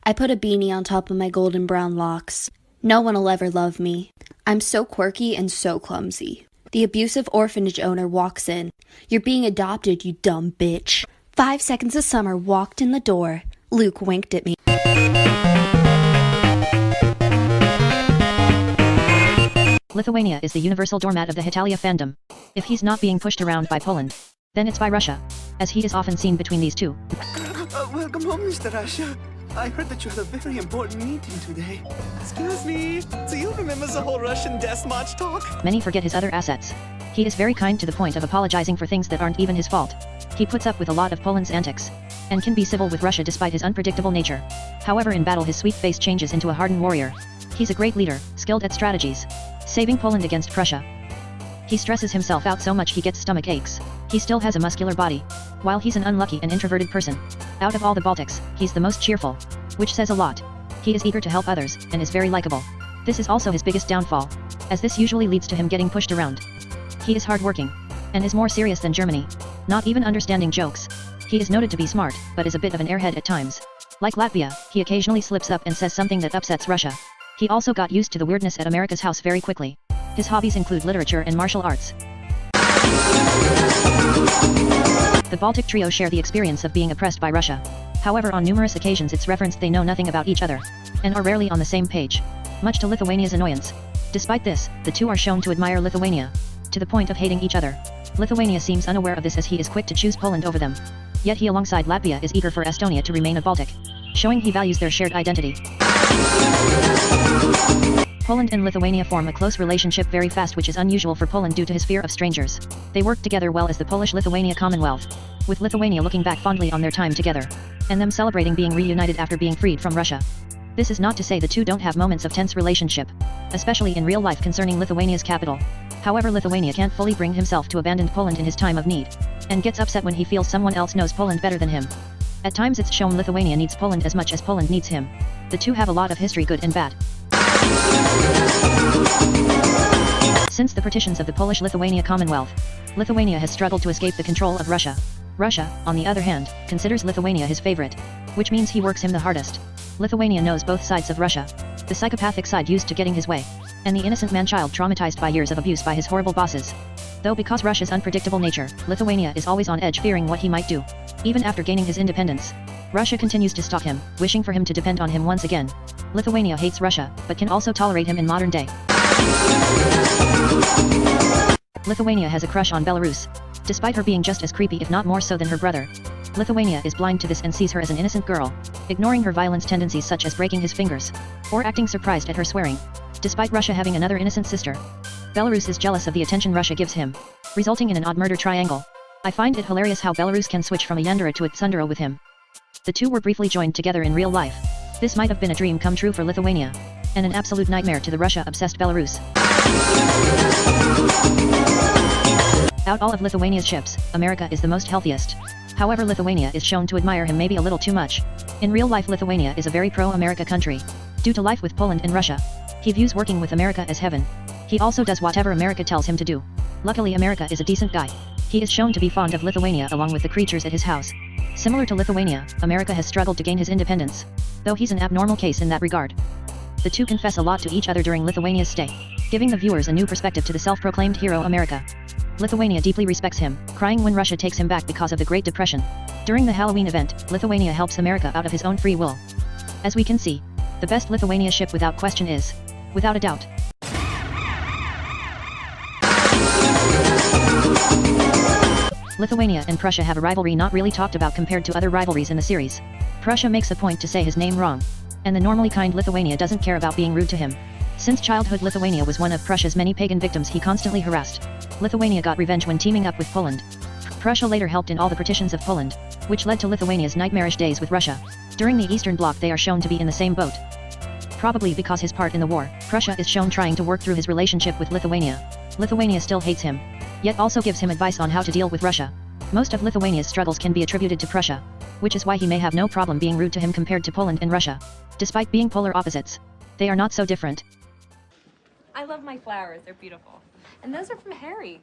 I put a beanie on top of my golden brown locks. No one will ever love me. I'm so quirky and so clumsy. The abusive orphanage owner walks in. You're being adopted, you dumb bitch. 5 seconds of summer walked in the door. Luke winked at me. Lithuania is the universal doormat of the Hetalia fandom. If he's not being pushed around by Poland, then it's by Russia, as he is often seen between these two. Welcome home, Mr. Russia. I heard that you had a very important meeting today. Excuse me, do you remember the whole Russian death march talk? Many forget his other assets. He is very kind to the point of apologizing for things that aren't even his fault. He puts up with a lot of Poland's antics, and can be civil with Russia despite his unpredictable nature. However, in battle his sweet face changes into a hardened warrior. He's a great leader, skilled at strategies, saving Poland against Prussia. He stresses himself out so much he gets stomach aches. He still has a muscular body. While he's an unlucky and introverted person, out of all the Baltics, he's the most cheerful, which says a lot. He is eager to help others, and is very likable. This is also his biggest downfall, as this usually leads to him getting pushed around. He is hardworking, and is more serious than Germany, not even understanding jokes. He is noted to be smart, but is a bit of an airhead at times. Like Latvia, he occasionally slips up and says something that upsets Russia. He also got used to the weirdness at America's house very quickly. His hobbies include literature and martial arts. The Baltic trio share the experience of being oppressed by Russia. However, on numerous occasions it's referenced they know nothing about each other, and are rarely on the same page, much to Lithuania's annoyance. Despite this, the two are shown to admire Lithuania, to the point of hating each other. Lithuania seems unaware of this as he is quick to choose Poland over them. Yet he alongside Latvia is eager for Estonia to remain a Baltic, showing he values their shared identity. Poland and Lithuania form a close relationship very fast, which is unusual for Poland due to his fear of strangers. They work together well as the Polish-Lithuania Commonwealth, with Lithuania looking back fondly on their time together, and them celebrating being reunited after being freed from Russia. This is not to say the two don't have moments of tense relationship, especially in real life concerning Lithuania's capital. However, Lithuania can't fully bring himself to abandon Poland in his time of need, and gets upset when he feels someone else knows Poland better than him. At times it's shown Lithuania needs Poland as much as Poland needs him. The two have a lot of history, good and bad. Since the partitions of the Polish-Lithuania Commonwealth, Lithuania has struggled to escape the control of Russia. Russia, on the other hand, considers Lithuania his favorite, which means he works him the hardest. Lithuania knows both sides of Russia, the psychopathic side used to getting his way, and the innocent man-child traumatized by years of abuse by his horrible bosses. Though because Russia's unpredictable nature, Lithuania is always on edge, fearing what he might do. Even after gaining his independence, Russia continues to stalk him, wishing for him to depend on him once again. Lithuania hates Russia, but can also tolerate him in modern day. Lithuania has a crush on Belarus, despite her being just as creepy if not more so than her brother. Lithuania is blind to this and sees her as an innocent girl, ignoring her violence tendencies such as breaking his fingers, or acting surprised at her swearing. Despite Russia having another innocent sister, Belarus is jealous of the attention Russia gives him, resulting in an odd murder triangle. I find it hilarious how Belarus can switch from a yandere to a tsundere with him. The two were briefly joined together in real life. This might have been a dream come true for Lithuania, and an absolute nightmare to the Russia-obsessed Belarus. Out all of Lithuania's ships, America is the most healthiest. However, Lithuania is shown to admire him maybe a little too much. In real life, Lithuania is a very pro-America country. Due to life with Poland and Russia, he views working with America as heaven. He also does whatever America tells him to do. Luckily, America is a decent guy. He is shown to be fond of Lithuania along with the creatures at his house. Similar to Lithuania, America has struggled to gain his independence, though he's an abnormal case in that regard. The two confess a lot to each other during Lithuania's stay, giving the viewers a new perspective to the self-proclaimed hero America. Lithuania deeply respects him, crying when Russia takes him back because of the Great Depression. During the Halloween event, Lithuania helps America out of his own free will. As we can see, the best Lithuania ship without question is, without a doubt, Lithuania and Prussia have a rivalry not really talked about compared to other rivalries in the series. Prussia makes a point to say his name wrong, and the normally kind Lithuania doesn't care about being rude to him. Since childhood, Lithuania was one of Prussia's many pagan victims he constantly harassed. Lithuania got revenge when teaming up with Poland. Prussia later helped in all the partitions of Poland, which led to Lithuania's nightmarish days with Russia. During the Eastern Bloc they are shown to be in the same boat. Probably because his part in the war, Prussia is shown trying to work through his relationship with Lithuania. Lithuania still hates him, yet also gives him advice on how to deal with Russia. Most of Lithuania's struggles can be attributed to Prussia, which is why he may have no problem being rude to him compared to Poland and Russia. Despite being polar opposites, they are not so different. I love my flowers, they're beautiful. And those are from Harry.